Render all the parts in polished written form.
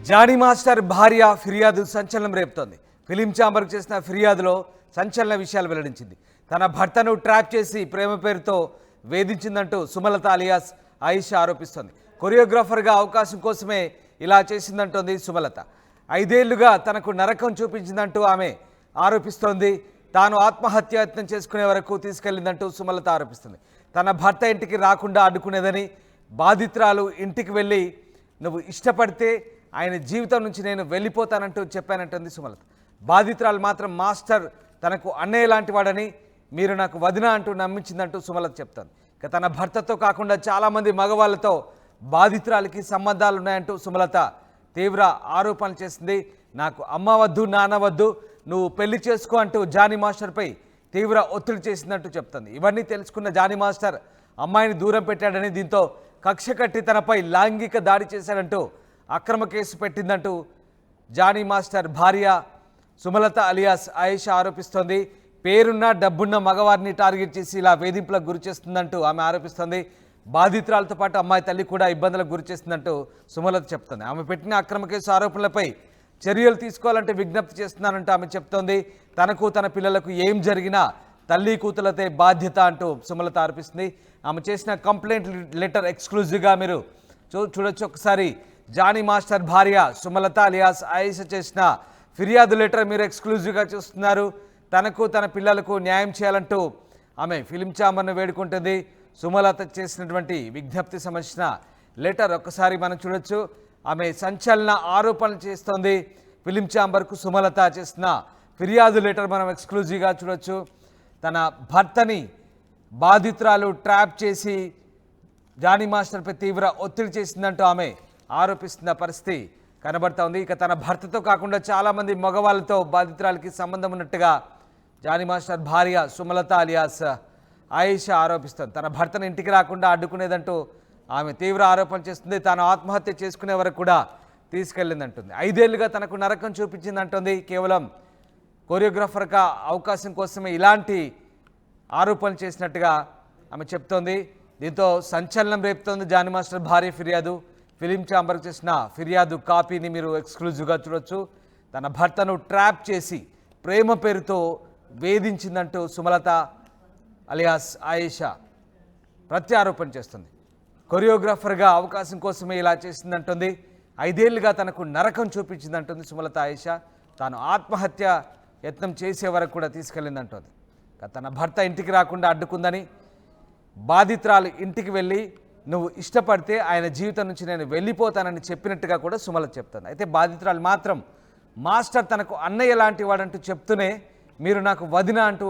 Johnny master భార్య ఫిర్యాదు సంచలనం రేపుతోంది. ఫిలిం ఛాంబర్కు చేసిన ఫిర్యాదులో సంచలన విషయాలు వెల్లడించింది. తన భర్తను ట్రాప్ చేసి ప్రేమ పేరుతో వేధించిందంటూ సుమలత అలియాస్ ఆయిషా ఆరోపిస్తోంది. కొరియోగ్రాఫర్గా అవకాశం కోసమే ఇలా చేసిందంటోంది సుమలత. 5 ఏళ్లుగా తనకు నరకం చూపించిందంటూ ఆమె ఆరోపిస్తోంది. తాను ఆత్మహత్యాయత్నం చేసుకునే వరకు తీసుకెళ్లిందంటూ సుమలత ఆరోపిస్తుంది. తన భర్త ఇంటికి రాకుండా అడ్డుకునేదని, బాధితురాలు ఇంటికి వెళ్ళి నువ్వు ఇష్టపడితే ఆయన జీవితం నుంచి నేను వెళ్ళిపోతానంటూ చెప్పానంటుంది సుమలత. బాధితురాలు మాత్రం మాస్టర్ తనకు అన్నయ్య లాంటి వాడని, మీరు నాకు వదిన అంటూ నమ్మించిందంటూ సుమలత చెప్తాను. ఇక తన భర్తతో కాకుండా చాలామంది మగవాళ్ళతో బాధితురాలికి సంబంధాలు ఉన్నాయంటూ సుమలత తీవ్ర ఆరోపణలు చేసింది. నాకు అమ్మ వద్దు, నాన్న వద్దు, నువ్వు పెళ్లి చేసుకో అంటూ జానీ మాస్టర్పై తీవ్ర ఒత్తిడి చేసిందంటూ చెప్తుంది. ఇవన్నీ తెలుసుకున్న జానీ మాస్టర్ అమ్మాయిని దూరం పెట్టాడని, దీంతో కక్ష కట్టి తనపై లైంగిక దాడి చేశాడంటూ అక్రమ కేసు పెట్టిందంటూ జానీ మాస్టర్ భార్య సుమలత అలియాస్ ఆయిషా ఆరోపిస్తోంది. పేరున్న డబ్బున్న మగవారిని టార్గెట్ చేసి ఇలా వేధింపులకు గురి చేస్తుందంటూ ఆమె ఆరోపిస్తోంది. బాధితురాలతో పాటు అమ్మాయి తల్లి కూడా ఇబ్బందులకు గురి చేస్తుందంటూ సుమలత చెప్తోంది. ఆమె పెట్టిన అక్రమ కేసు ఆరోపణలపై చర్యలు తీసుకోవాలంటే విజ్ఞప్తి చేస్తున్నానంటూ ఆమె చెప్తోంది. తనకు తన పిల్లలకు ఏం జరిగినా తల్లి కూతులతే బాధ్యత అంటూ సుమలత ఆరోపిస్తుంది. ఆమె చేసిన కంప్లైంట్ లెటర్ ఎక్స్క్లూజివ్గా మీరు చూడొచ్చు. ఒకసారి జానీ మాస్టర్ భార్య సుమలత అలియాస్ ఆయిషా చేసిన ఫిర్యాదు లెటర్ మీరు ఎక్స్క్లూజివ్గా చూస్తున్నారు. తనకు తన పిల్లలకు న్యాయం చేయాలంటూ ఆమె ఫిలిం ఛాంబర్ను వేడుకుంటుంది. సుమలత చేసినటువంటి విజ్ఞప్తి సంబంధించిన లెటర్ ఒక్కసారి మనం చూడొచ్చు. ఆమె సంచలన ఆరోపణలు చేస్తోంది. ఫిలిం ఛాంబర్కు సుమలత చేసిన ఫిర్యాదు లెటర్ మనం ఎక్స్క్లూజివ్గా చూడొచ్చు. తన భర్తని బాధితురాలు ట్రాప్ చేసి జానీ మాస్టర్పై తీవ్ర ఒత్తిడి చేసిందంటూ ఆమె ఆరోపిస్తున్న పరిస్థితి కనబడతా ఉంది. ఇక తన భర్తతో కాకుండా చాలామంది మగవాళ్ళతో బాధితురాలకి సంబంధం ఉన్నట్టుగా జానీ మాస్టర్ భార్య సుమలత అలియాస్ ఆయిషా ఆరోపిస్తుంది. తన భర్తను ఇంటికి రాకుండా అడ్డుకునేదంటూ ఆమె తీవ్ర ఆరోపణ చేస్తుంది. తాను ఆత్మహత్య చేసుకునే వరకు కూడా తీసుకెళ్ళిందంటుంది. 5 ఏళ్లుగా తనకు నరకం చూపించిందంటుంది. కేవలం కొరియోగ్రాఫర్గా అవకాశం కోసమే ఇలాంటి ఆరోపణలు చేసినట్టుగా ఆమె చెప్తోంది. దీంతో సంచలనం రేపుతోంది జానీ మాస్టర్ భార్య ఫిర్యాదు. ఫిలిం ఛాంబర్కి చేసిన ఫిర్యాదు కాపీని మీరు ఎక్స్క్లూజివ్గా చూడొచ్చు. తన భర్తను ట్రాప్ చేసి ప్రేమ పేరుతో వేధించిందంటూ సుమలత అలియాస్ ఆయిషా ప్రత్యారోపణ చేస్తుంది. కొరియోగ్రాఫర్గా అవకాశం కోసమే ఇలా చేసిందంటుంది. 5 ఏళ్లుగా తనకు నరకం చూపించిందంటుంది సుమలత ఆయిషా. తాను ఆత్మహత్య యత్నం చేసే వరకు కూడా తీసుకెళ్ళిందంటుంది. తన భర్త ఇంటికి రాకుండా అడ్డుకుందని, బాధితురాలు ఇంటికి వెళ్ళి నువ్వు ఇష్టపడితే ఆయన జీవితం నుంచి నేను వెళ్ళిపోతానని చెప్పినట్టుగా కూడా సుమలత చెప్తుంది. అయితే బాధితురాలు మాత్రం మాస్టర్ తనకు అన్నయ్య లాంటి వాడంటూ చెప్తూనే మీరు నాకు వదిన అంటూ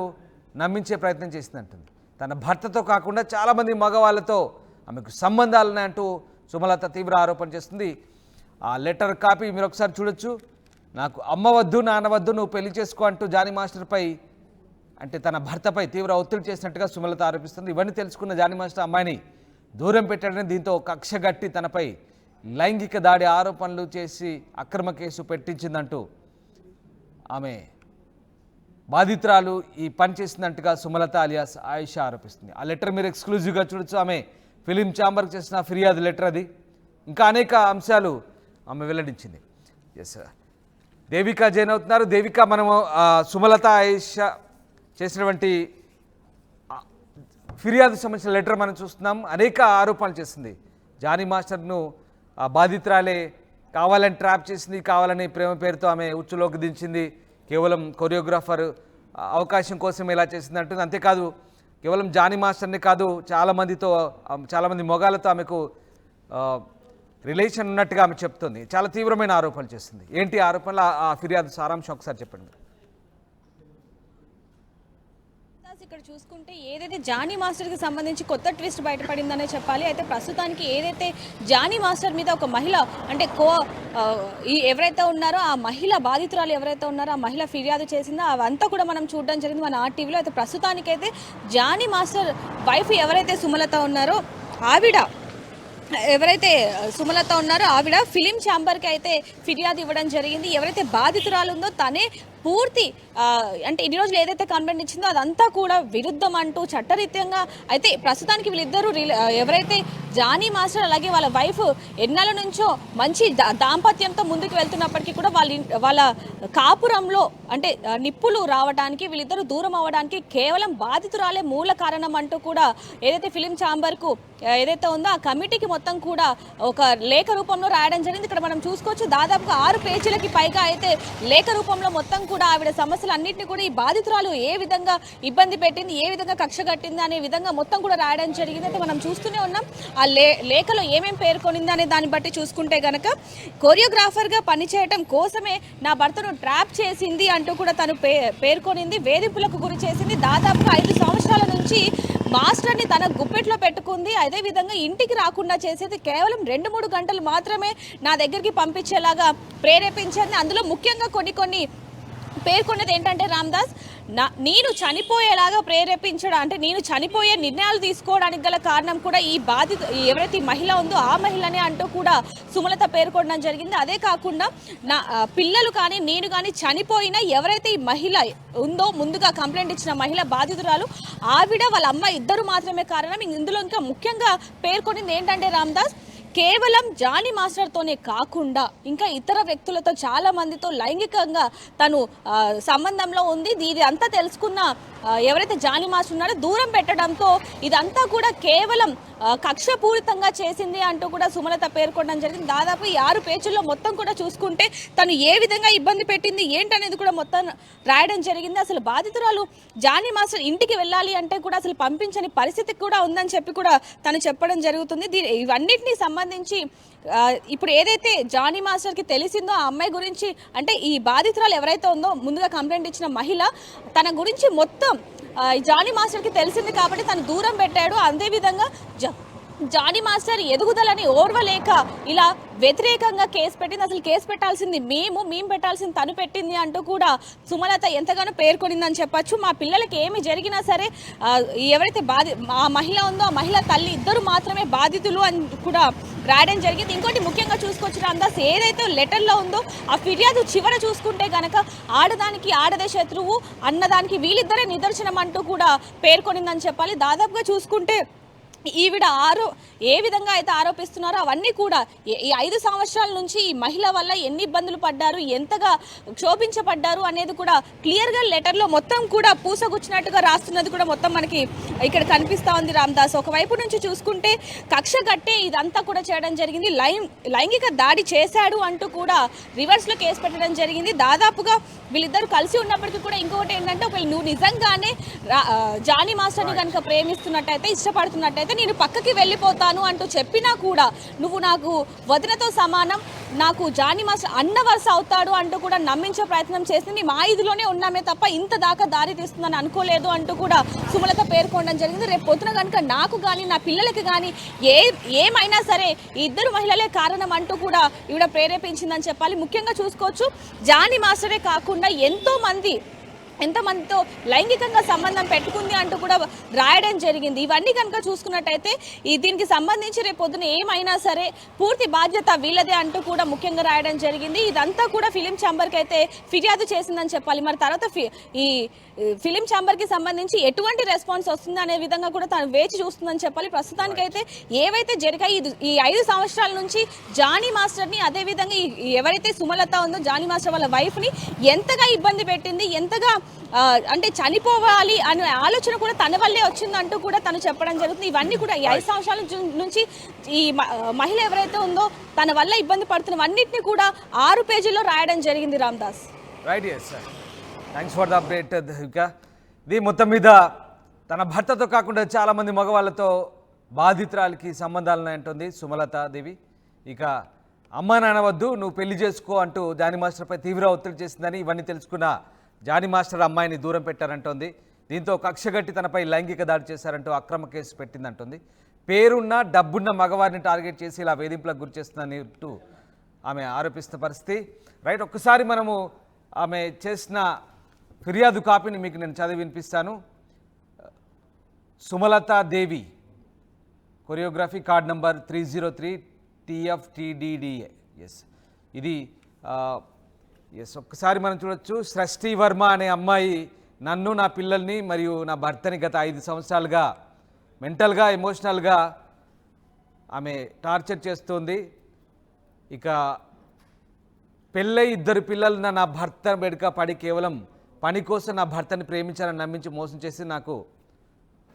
నమ్మించే ప్రయత్నం చేసిందంటుంది. తన భర్తతో కాకుండా చాలామంది మగవాళ్ళతో ఆమెకు సంబంధాలు ఉన్నాయంటూ సుమలత తీవ్ర ఆరోపణ చేస్తుంది. ఆ లెటర్ కాపీ మీరు ఒకసారి చూడొచ్చు. నాకు అమ్మ వద్దు, నాన్న వద్దు, నువ్వు పెళ్లి చేసుకో అంటూ జానీ మాస్టర్పై అంటే తన భర్తపై తీవ్ర ఒత్తిడి చేసినట్టుగా సుమలత ఆరోపిస్తుంది. ఇవన్నీ తెలుసుకున్న జానీ మాస్టర్ అమ్మాయిని దూరం పెట్టాడని, దీంతో కక్ష గట్టి తనపై లైంగిక దాడి ఆరోపణలు చేసి అక్రమ కేసు పెట్టించిందంటూ ఆమె బాధితురాలు ఈ పని చేసిందంటుగా సుమలత అలియాస్ ఆయిషా ఆరోపిస్తుంది. ఆ లెటర్ మీరు ఎక్స్క్లూజివ్గా చూడొచ్చు. ఆమె ఫిలిం ఛాంబర్కి చేసిన ఫిర్యాదు లెటర్ అది. ఇంకా అనేక అంశాలు ఆమె వెల్లడించింది. ఎస్, దేవిక జైన్ అవుతున్నారు. దేవిక, మనము సుమలత ఆయిషా చేసినటువంటి ఫిర్యాదు సంబంధించిన లెటర్ మనం చూస్తున్నాం. అనేక ఆరోపణలు చేస్తుంది. జానీ మాస్టర్ను బాధితురాలే కావాలని ట్రాప్ చేసింది, కావాలని ప్రేమ పేరుతో ఆమె ఉచ్చులోకి దించింది, కేవలం కొరియోగ్రాఫర్ అవకాశం కోసం ఇలా చేసింది అంటుంది. అంతేకాదు కేవలం జానీ మాస్టర్ని కాదు, చాలామంది మొగాలతో ఆమెకు రిలేషన్ ఉన్నట్టుగా ఆమె చెప్తుంది. చాలా తీవ్రమైన ఆరోపణలు చేస్తుంది. ఏంటి ఆరోపణలు, ఆ ఫిర్యాదు సారాంశం ఒకసారి చెప్పండి. ఇక్కడ చూసుకుంటే ఏదైతే జానీ మాస్టర్కి సంబంధించి కొత్త ట్విస్ట్ బయటపడిందనే చెప్పాలి. అయితే ప్రస్తుతానికి ఏదైతే జానీ మాస్టర్ మీద ఒక మహిళ అంటే ఎవరైతే ఉన్నారో ఆ మహిళ బాధితురాలు ఎవరైతే ఉన్నారో ఆ మహిళ ఫిర్యాదు చేసిందో అవంతా కూడా మనం చూడడం జరిగింది మన ఆర్టీవీలో. అయితే ప్రస్తుతానికైతే జానీ మాస్టర్ వైఫ్ ఎవరైతే సుమలత ఉన్నారో ఆవిడ ఎవరైతే సుమలత ఉన్నారో ఆవిడ ఫిలిం ఛాంబర్కి అయితే ఫిర్యాదు ఇవ్వడం జరిగింది. ఎవరైతే బాధితురాలు ఉందో తనే పూర్తి అంటే ఇన్ని రోజులు ఏదైతే కంప్లైంట్ ఇచ్చిందో అదంతా కూడా విరుద్ధం అంటూ చట్టరీత్యంగా అయితే ప్రస్తుతానికి వీళ్ళిద్దరూ ఎవరైతే జానీ మాస్టర్ అలాగే వాళ్ళ వైఫ్ ఎన్నాళ్ళ నుంచో మంచి దాంపత్యంతో ముందుకు వెళ్తున్నప్పటికీ కూడా వాళ్ళ కాపురంలో అంటే నిప్పులు రావడానికి వీళ్ళిద్దరూ దూరం అవ్వడానికి కేవలం బాధితురాలే మూల కారణం అంటూ కూడా ఏదైతే ఫిలిం ఛాంబర్కు ఏదైతే ఉందో ఆ కమిటీకి మొత్తం కూడా ఒక లేఖ రూపంలో రాయడం జరిగింది. ఇక్కడ మనం చూసుకోవచ్చు దాదాపుగా 6 పేజీలకి పైగా అయితే లేఖ రూపంలో మొత్తం కూడా ఆవిడ సమస్యలు అన్నింటినీ కూడా ఈ బాధితురాలు ఏ విధంగా ఇబ్బంది పెట్టింది, ఏ విధంగా కక్ష కట్టింది అనే విధంగా మొత్తం కూడా రాయడం జరిగింది. అయితే మనం చూస్తూనే ఉన్నాం ఆ లేఖలో ఏమేమి పేర్కొనింది అనే దాన్ని బట్టి చూసుకుంటే గనక కొరియోగ్రాఫర్గా పనిచేయటం కోసమే నా భర్తను ట్రాప్ చేసింది అంటూ కూడా తను పేర్కొనింది. వేధింపులకు గురి చేసింది. దాదాపుగా 5 సంవత్సరాల నుంచి మాస్టర్ని తన గుప్పెట్లో పెట్టుకుంది. అదేవిధంగా ఇంటికి రాకుండా చేసేది కేవలం 2-3 గంటలు మాత్రమే నా దగ్గరికి పంపించేలాగా ప్రేరేపించింది. అందులో ముఖ్యంగా కొన్ని పేర్కొన్నది ఏంటంటే రామ్దాస్ నేను చనిపోయేలాగా ప్రేరేపించడం అంటే నేను చనిపోయే నిర్ణయాలు తీసుకోవడానికి గల కారణం కూడా ఈ ఎవరైతే మహిళ ఉందో ఆ మహిళనే అంటూ కూడా సుమలత పేర్కొనడం జరిగింది. అదే కాకుండా నా పిల్లలు కానీ నేను కానీ చనిపోయినా ఎవరైతే ఈ మహిళ ఉందో ముందుగా కంప్లైంట్ ఇచ్చిన మహిళ బాధితురాలు ఆవిడ వాళ్ళ అమ్మ ఇద్దరు మాత్రమే కారణం. ఇందులో ఇంకా ముఖ్యంగా పేర్కొనింది ఏంటంటే రామ్దాస్ కేవలం జానీ మాస్టర్తోనే కాకుండా ఇంకా ఇతర వ్యక్తులతో చాలా మందితో లైంగికంగా తను సంబంధంలో ఉంది. ఇది అంతా తెలుసుకున్న ఎవరైతే జానీ మాస్టర్ ఉన్నారో దూరం పెట్టడంతో ఇదంతా కూడా కేవలం కక్షపూరితంగా చేసింది అంటూ కూడా సుమలత పేర్కొనడం జరిగింది. దాదాపు 6 పేజీల్లో మొత్తం కూడా చూసుకుంటే తను ఏ విధంగా ఇబ్బంది పెట్టింది ఏంటనేది కూడా మొత్తం రాయడం జరిగింది. అసలు బాధితురాలు జానీ మాస్టర్ ఇంటికి వెళ్ళాలి అంటే కూడా అసలు పంపించని పరిస్థితి కూడా ఉందని చెప్పి కూడా తను చెప్పడం జరుగుతుంది. ఇవన్నిటినీ సంబంధించి ఇప్పుడు ఏదైతే జానీ మాస్టర్కి తెలిసిందో ఆ అమ్మాయి గురించి అంటే ఈ బాధితురాలు ఎవరైతే ఉందో ముందుగా కంప్లైంట్ ఇచ్చిన మహిళ తన గురించి మొత్తం జానీ మాస్టర్కి తెలిసింది కాబట్టి తను దూరం పెట్టాడు. అదేవిధంగా జానీ మాస్టర్ ఎదుగుదలని ఓర్వలేక ఇలా వ్యతిరేకంగా కేసు పెట్టింది. అసలు కేసు పెట్టాల్సింది మేము పెట్టాల్సింది తను పెట్టింది అంటూ కూడా సుమలత ఎంతగానో పేర్కొనిందని చెప్పచ్చు. మా పిల్లలకి ఏమి జరిగినా సరే ఎవరైతే ఆ మహిళ ఉందో ఆ మహిళ తల్లి ఇద్దరు మాత్రమే బాధితులు అని కూడా రాయడం జరిగింది. ఇంకోటి ముఖ్యంగా చూసుకోవచ్చు రామ్దాస్ ఏదైతే లెటర్లో ఉందో ఆ ఫిర్యాదు చివర చూసుకుంటే కనుక ఆడదానికి ఆడదే శత్రువు అన్నదానికి వీళ్ళిద్దరే నిదర్శనం అంటూ కూడా పేర్కొనిందని చెప్పాలి. దాదాపుగా చూసుకుంటే ఈవిడ ఏ విధంగా అయితే ఆరోపిస్తున్నారో అవన్నీ కూడా ఈ 5 సంవత్సరాల నుంచి ఈ మహిళ వల్ల ఎన్ని ఇబ్బందులు పడ్డారు, ఎంతగా క్షోభించబడ్డారు అనేది కూడా క్లియర్గా లెటర్లో మొత్తం కూడా పూసగుచ్చినట్టుగా రాస్తున్నది కూడా మొత్తం మనకి ఇక్కడ కనిపిస్తూ ఉంది రామ్దాస్. ఒకవైపు నుంచి చూసుకుంటే కక్ష కట్టే ఇదంతా కూడా చేయడం జరిగింది. లైంగిక దాడి చేశాడు అంటూ కూడా రివర్స్లో కేసు పెట్టడం జరిగింది. దాదాపుగా వీళ్ళిద్దరు కలిసి ఉన్నప్పటికీ కూడా ఇంకొకటి ఏంటంటే ఒకవేళ నువ్వు నిజంగానే జానీ మాస్టర్ని కనుక ప్రేమిస్తున్నట్టయితే ఇష్టపడుతున్నట్టయితే నేను పక్కకి వెళ్ళిపోతాను అంటూ చెప్పినా కూడా నువ్వు నాకు వదినతో సమానం, నాకు జానీ మాస్టర్ అన్న వరుస అవుతాడు అంటూ కూడా నమ్మించే ప్రయత్నం చేసింది. మా ఇదిలోనే ఉన్నామే తప్ప ఇంత దాకా దారి తీస్తుందని అనుకోలేదు అంటూ కూడా సుమలత పేర్కొనడం జరిగింది. రేపు పొద్దున కనుక నాకు కానీ నా పిల్లలకి కానీ ఏమైనా సరే ఈ ఇద్దరు మహిళలే కారణం అంటూ కూడా ఈవిడ ప్రేరేపించిందని చెప్పాలి. ముఖ్యంగా చూసుకోవచ్చు జానీ మాస్టరే కాకుండా ఎంతమందితో లైంగికంగా సంబంధం పెట్టుకుంది అంటూ కూడా రాయడం జరిగింది. ఇవన్నీ కనుక చూసుకున్నట్టయితే దీనికి సంబంధించి రేపు పొద్దున ఏమైనా సరే పూర్తి బాధ్యత వీళ్ళదే అంటూ కూడా ముఖ్యంగా రాయడం జరిగింది. ఇదంతా కూడా ఫిలిం ఛాంబర్కి అయితే ఫిర్యాదు చేసిందని చెప్పాలి. మరి తర్వాత ఈ ఫిలిం ఛాంబర్కి సంబంధించి ఎటువంటి రెస్పాన్స్ వస్తుంది అనే విధంగా కూడా తను వేచి చూస్తుందని చెప్పాలి. ప్రస్తుతానికైతే ఏవైతే జరిగాయి ఈ 5 సంవత్సరాల నుంచి జానీ మాస్టర్ని అదేవిధంగా ఎవరైతే సుమలత ఉందో జానీ మాస్టర్ వాళ్ళ వైఫ్ని ఎంతగా ఇబ్బంది పెట్టింది, ఎంతగా అంటే చనిపోవాలి అనే ఆలోచన కూడా తన వల్లే వచ్చిందంటూ కూడా తను చెప్పడం జరుగుతుంది. ఇవన్నీ కూడా ఈ 5 సంవత్సరాల నుంచి ఈ మహిళ ఎవరైతే ఉందో తన వల్ల ఇబ్బంది పడుతున్నవన్నింటినీ కూడా 6 పేజీల్లో రాయడం జరిగింది Ramdas. Right, yes sir, thanks for the update Devika. ఇది మొత్తం మీద తన భర్తతో కాకుండా చాలామంది మగవాళ్ళతో బాధితురాలకి సంబంధాలు ఉన్నాయంటుంది సుమలత దేవి. ఇక అమ్మ నానవద్దు నువ్వు పెళ్లి చేసుకో అంటూ జానీ మాస్టర్పై తీవ్ర ఒత్తిడి చేసిందని ఇవన్నీ తెలుసుకున్న జానీ మాస్టర్ అమ్మాయిని దూరం పెట్టారంటోంది. దీంతో కక్షగట్టి తనపై లైంగిక దాడి చేశారంటూ అక్రమ కేసు పెట్టిందంటుంది. పేరున్న డబ్బున్న మగవారిని టార్గెట్ చేసి ఇలా వేధింపులకు గురి చేస్తుందంటూ ఆమె ఆరోపిస్తున్న పరిస్థితి. రైట్, ఒక్కసారి మనము ఆమె చేసిన ఫిర్యాదు కాపీని మీకు నేను చదివి వినిపిస్తాను. Sumalatha Devi choreography card number 303 TFTDDA. Yes, ఇది ఎస్, ఒక్కసారి మనం చూడొచ్చు. సృష్టి వర్మ అనే అమ్మాయి నన్ను, నా పిల్లల్ని మరియు నా భర్తని గత 5 సంవత్సరాలుగా మెంటల్గా, ఎమోషనల్గా ఆమె టార్చర్ చేస్తుంది. ఇక పెళ్ళై 2 పిల్లలు నా భర్త వెనుక పడి కేవలం పని కోసం నా భర్తని ప్రేమించాలని నమ్మించి మోసం చేసి నాకు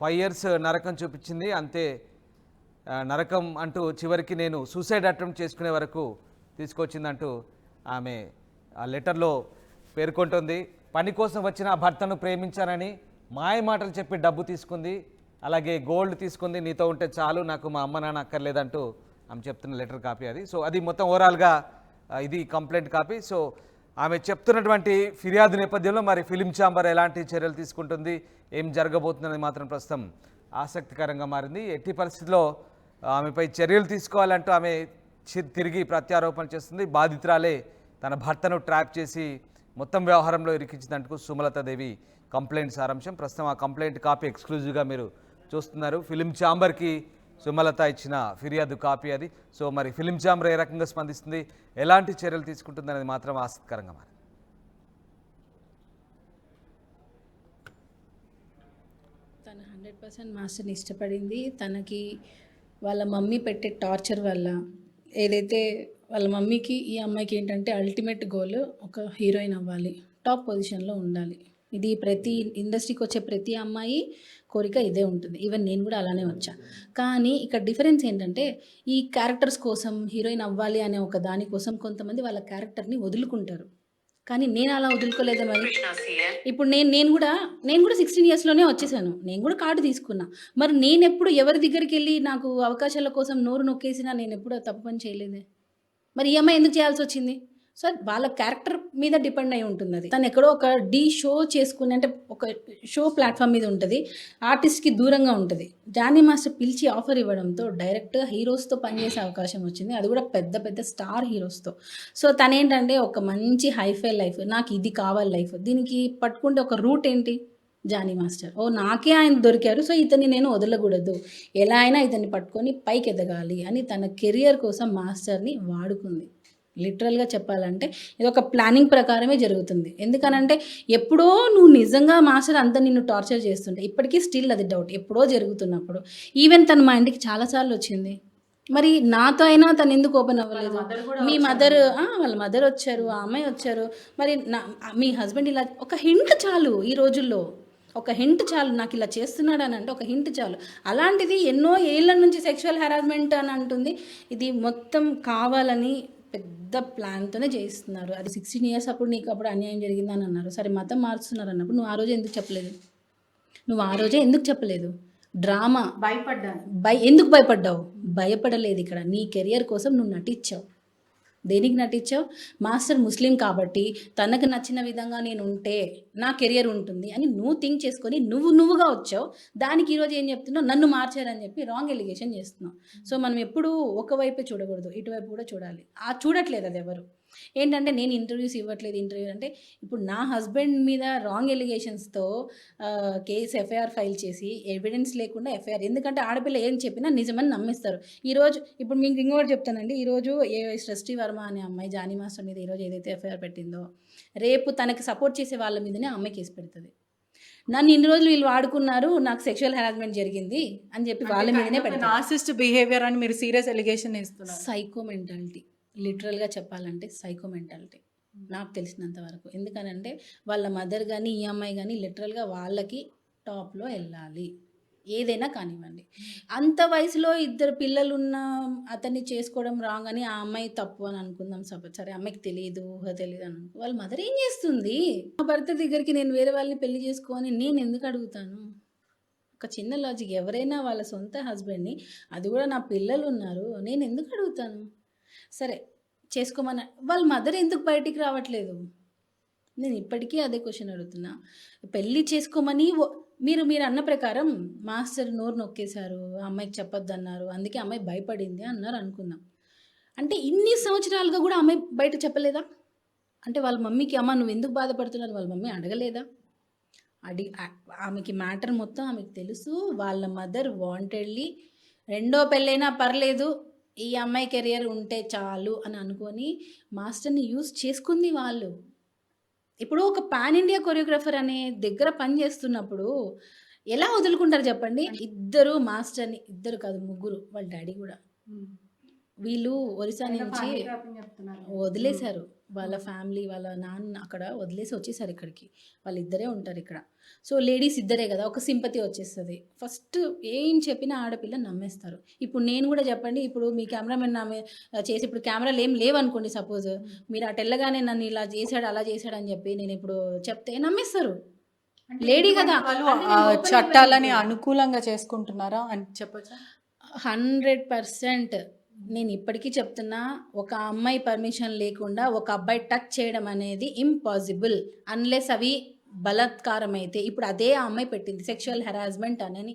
5 years నరకం చూపించింది. అంతే నరకం అంటూ చివరికి నేను సూసైడ్ అటెంప్ట్ చేసుకునే వరకు తీసుకొచ్చిందంటూ ఆమె ఆ లెటర్లో పేర్కొంటుంది. పని కోసం వచ్చిన ఆ భర్తను ప్రేమించానని మాయ మాటలు చెప్పి డబ్బు తీసుకుంది, అలాగే గోల్డ్ తీసుకుంది. నీతో ఉంటే చాలు, నాకు మా అమ్మ నాన్న అక్కర్లేదంటూ ఆమె చెప్తున్న లెటర్ కాపీ అది. సో అది మొత్తం ఓవరాల్గా ఇది కంప్లైంట్ కాపీ. సో ఆమె చెప్తున్నటువంటి ఫిర్యాదు నేపథ్యంలో మరి ఫిలిం ఛాంబర్ ఎలాంటి చర్యలు తీసుకుంటుంది, ఏం జరగబోతుందని మాత్రం ప్రస్తుతం ఆసక్తికరంగా మారింది. ఎట్టి పరిస్థితుల్లో ఆమెపై చర్యలు తీసుకోవాలంటూ ఆమె తిరిగి ప్రత్యారోపణ చేస్తుంది. బాధితురాలే తన భర్తను ట్రాప్ చేసి మొత్తం వ్యవహారంలో ఇరికించినందుకు సుమలతాదేవి కంప్లైంట్ సారాంశం. ప్రస్తుతం ఆ కంప్లైంట్ కాపీ ఎక్స్క్లూజివ్గా మీరు చూస్తున్నారు. ఫిలిం ఛాంబర్కి సుమలత ఇచ్చిన ఫిర్యాదు కాపీ అది. సో మరి ఫిలిం ఛాంబర్ ఏ రకంగా స్పందిస్తుంది, ఎలాంటి చర్యలు తీసుకుంటుంది అనేది మాత్రం ఆసక్తికరంగా మారింది. తను 100% మాస్టర్ని ఇష్టపడింది. తనకి వాళ్ళ మమ్మీ పెట్టే టార్చర్ వల్ల ఏదైతే వాళ్ళ మమ్మీకి ఈ అమ్మాయికి ఏంటంటే అల్టిమేట్ గోల్ ఒక హీరోయిన్ అవ్వాలి, టాప్ పొజిషన్లో ఉండాలి. ఇది ప్రతి ఇండస్ట్రీకి వచ్చే ప్రతి అమ్మాయి కోరిక ఇదే ఉంటుంది. ఈవెన్ నేను కూడా అలానే వచ్చా. కానీ ఇక్కడ డిఫరెన్స్ ఏంటంటే ఈ క్యారెక్టర్స్ కోసం హీరోయిన్ అవ్వాలి అనే ఒక దానికోసం కొంతమంది వాళ్ళ క్యారెక్టర్ని వదులుకుంటారు. కానీ నేను అలా వదులుకోలేదు. మరి ఇప్పుడు నేను కూడా 16 yearsలోనే వచ్చేసాను. నేను కూడా కార్డు తీసుకున్నా. మరి నేను ఎప్పుడు ఎవరి దగ్గరికి వెళ్ళి నాకు అవకాశాల కోసం నోరు నొక్కేసినా నేను ఎప్పుడు తప్పు పని చేయలేదే. మరి ఈ అమ్మాయి ఎందుకు చేయాల్సి వచ్చింది? సో వాళ్ళ క్యారెక్టర్ మీద డిపెండ్ అయి ఉంటుంది. అది తను ఎక్కడో ఒక షో చేసుకుని, అంటే ఒక షో ప్లాట్ఫామ్ మీద ఉంటుంది, ఆర్టిస్ట్కి దూరంగా ఉంటుంది. జానీ మాస్టర్ పిలిచి ఆఫర్ ఇవ్వడంతో డైరెక్ట్గా హీరోస్తో పనిచేసే అవకాశం వచ్చింది, అది కూడా పెద్ద పెద్ద స్టార్ హీరోస్తో. సో తనేంటంటే ఒక మంచి హైఫై లైఫ్, నాకు ఇది కావాలి లైఫ్, దీనికి పట్టుకుంటే ఒక రూట్ ఏంటి? జానీ మాస్టర్. నాకే ఆయన దొరికారు, సో ఇతన్ని నేను వదలకూడదు, ఎలా అయినా ఇతన్ని పట్టుకొని పైకి ఎదగాలి అని తన కెరియర్ కోసం మాస్టర్ని వాడుకుంది. లిటరల్గా చెప్పాలంటే ఇది ఒక ప్లానింగ్ ప్రకారమే జరుగుతుంది. ఎందుకనంటే ఎప్పుడో నువ్వు నిజంగా మాస్టర్ అంతా నిన్ను టార్చర్ చేస్తుంటే, ఇప్పటికీ స్టిల్ అది డౌట్, ఎప్పుడో జరుగుతున్నప్పుడు. ఈవెన్ తను మా ఇంటికి చాలాసార్లు వచ్చింది. మరి నాతో అయినా తను ఎందుకు ఓపెన్ అవ్వలేదు? మీ మదర్, వాళ్ళ మదర్ వచ్చారు, ఆ అమ్మాయి వచ్చారు. మరి మీ హస్బెండ్ ఇలా ఒక హింట్ చాలు. ఈ రోజుల్లో ఒక హింట్ చాలు, నాకు ఇలా చేస్తున్నాడు అని అంటే ఒక హింట్ చాలు. అలాంటిది ఎన్నో ఏళ్ళ నుంచి సెక్షువల్ హెరాస్మెంట్ అని అంటుంది. ఇది మొత్తం కావాలని పెద్ద ప్లాన్తోనే చేయిస్తున్నారు. అది 16 years అప్పుడు నీకు అప్పుడు అన్యాయం జరిగిందని అన్నారు. సరే మతం మారుస్తున్నారు అన్నప్పుడు నువ్వు ఆ రోజే ఎందుకు చెప్పలేదు? డ్రామా ఎందుకు భయపడ్డావు? భయపడలేదు. ఇక్కడ నీ కెరియర్ కోసం నువ్వు నటించావు. దేనికి నటించావు? మాస్టర్ ముస్లిం కాబట్టి తనకు నచ్చిన విధంగా నేను ఉంటే నా కెరియర్ ఉంటుంది అని నువ్వు థింక్ చేసుకొని నువ్వుగా వచ్చావు. దానికి ఈరోజు ఏం చెప్తున్నావు? నన్ను మార్చారని చెప్పి రాంగ్ ఎలిగేషన్ చేస్తున్నావు. సో మనం ఎప్పుడూ ఒకవైపే చూడకూడదు, ఇటువైపు కూడా చూడాలి. చూడట్లేదు అది ఎవరు. ఏంటంటే నేను ఇంటర్వ్యూస్ ఇవ్వట్లేదు, ఇంటర్వ్యూ అంటే ఇప్పుడు నా హస్బెండ్ మీద రాంగ్ ఎలిగేషన్స్తో కేసు ఎఫ్ఐఆర్ ఫైల్ చేసి ఎవిడెన్స్ లేకుండా ఎఫ్ఐఆర్, ఎందుకంటే ఆడపిల్ల ఏం చెప్పినా నిజమని నమ్మిస్తారు. ఈరోజు ఇప్పుడు మీకు ఇంకోటి చెప్తానండి. ఈరోజు సృష్టి వర్మ అనే అమ్మాయి జానీ మాస్టర్ మీద ఈరోజు ఏదైతే ఎఫ్ఐఆర్ పెట్టిందో, రేపు తనకి సపోర్ట్ చేసే వాళ్ళ మీదనే అమ్మాయి కేసు పెడుతుంది. నన్ను ఇన్ని రోజులు వీళ్ళు వాడుకున్నారు, నాకు సెక్షువల్ హెరాస్మెంట్ జరిగింది అని చెప్పి వాళ్ళ మీదనే పెడతారు. నార్సిస్ట్ బిహేవియర్ అని మీరు సీరియస్ ఎలిగేషన్ ఇస్తున్నారు. సైకో మెంటాలిటీ, లిటరల్గా చెప్పాలంటే సైకో మెంటాలిటీ నాకు తెలిసినంత వరకు. ఎందుకనంటే వాళ్ళ మదర్ కానీ ఈ అమ్మాయి కానీ లిటరల్గా వాళ్ళకి టాప్లో వెళ్ళాలి, ఏదైనా కానివ్వండి. అంత వయసులో 2 పిల్లలు ఉన్న అతన్ని చేసుకోవడం రాంగ్ అని ఆ అమ్మాయి తప్పు అని అనుకుందాం. సరే అమ్మాయికి తెలియదు, ఊహ తెలియదు అని అనుకో. వాళ్ళ మదర్ ఏం చేస్తుంది? మా భర్త దగ్గరికి నేను వేరే వాళ్ళని పెళ్లి చేసుకొని నేను ఎందుకు అడుగుతాను? ఒక చిన్న లాజిక్, ఎవరైనా వాళ్ళ సొంత హస్బెండ్ని, అది కూడా నా పిల్లలు ఉన్నారు, నేను ఎందుకు అడుగుతాను? సరే చేసుకోమని వాళ్ళ మదర్ ఎందుకు బయటికి రావట్లేదు? నేను ఇప్పటికీ అదే క్వశ్చన్ అడుగుతున్నా. పెళ్ళి చేసుకోమని మీరు అన్న ప్రకారం మాస్టర్ నోరు నొక్కేశారు, అమ్మాయికి చెప్పొద్దు అన్నారు, అందుకే అమ్మాయి భయపడింది అన్నారు అనుకుందాం. అంటే ఇన్ని సంవత్సరాలుగా కూడా అమ్మాయి బయట చెప్పలేదా? అంటే వాళ్ళ మమ్మీకి అమ్మ నువ్వు ఎందుకు బాధపడుతున్నారు వాళ్ళ మమ్మీ అడగలేదా? ఆమెకి మ్యాటర్ మొత్తం ఆమెకు తెలుసు. వాళ్ళ మదర్ వాంటెడ్లీ రెండో పెళ్ళైనా పర్లేదు, ఈ అమ్మాయి కెరియర్ ఉంటే చాలు అని అనుకొని మాస్టర్ని యూజ్ చేసుకుంది వాళ్ళు. ఇప్పుడు ఒక పాన్ ఇండియా కొరియోగ్రాఫర్ అనే దగ్గర పని చేస్తున్నప్పుడు ఎలా వదులుకుంటారు చెప్పండి? ఇద్దరు మాస్టర్ని, ఇద్దరు కాదు ముగ్గురు, వాళ్ళ డాడీ కూడా వీళ్ళు ఒరిస్సా నుంచి వదిలేశారు. వాళ్ళ ఫ్యామిలీ, వాళ్ళ నాన్న అక్కడ వదిలేసి వచ్చేసారు ఇక్కడికి. వాళ్ళిద్దరే ఉంటారు ఇక్కడ. సో లేడీస్ ఇద్దరే కదా, ఒక సింపతి వచ్చేస్తుంది. ఫస్ట్ ఏం చెప్పినా ఆడపిల్ల నమ్మేస్తారు. ఇప్పుడు నేను కూడా చెప్పండి, ఇప్పుడు మీ కెమెరామెన్ చేసి ఇప్పుడు కెమెరాలు ఏం లేవనుకోండి, సపోజ్ మీరు అటు వెళ్ళగానే నన్ను ఇలా చేశాడు అలా చేశాడు అని చెప్పి నేను ఇప్పుడు చెప్తే నమ్మేస్తారు. లేడీ కదా, వాళ్ళు అంటే నేను open చట్టాలని ఇవ్వలేదు. అనుకూలంగా చేసుకుంటున్నారా అని చెప్పొచ్చా? 100% నేను ఇప్పటికీ చెప్తున్నా, ఒక అమ్మాయి పర్మిషన్ లేకుండా ఒక అబ్బాయి టచ్ చేయడం అనేది ఇంపాసిబుల్ అన్లెస్ అవి బలాత్కారం అయితే. ఇప్పుడు అదే ఆ అమ్మాయి పెట్టింది సెక్షువల్ హెరాస్మెంట్ అని.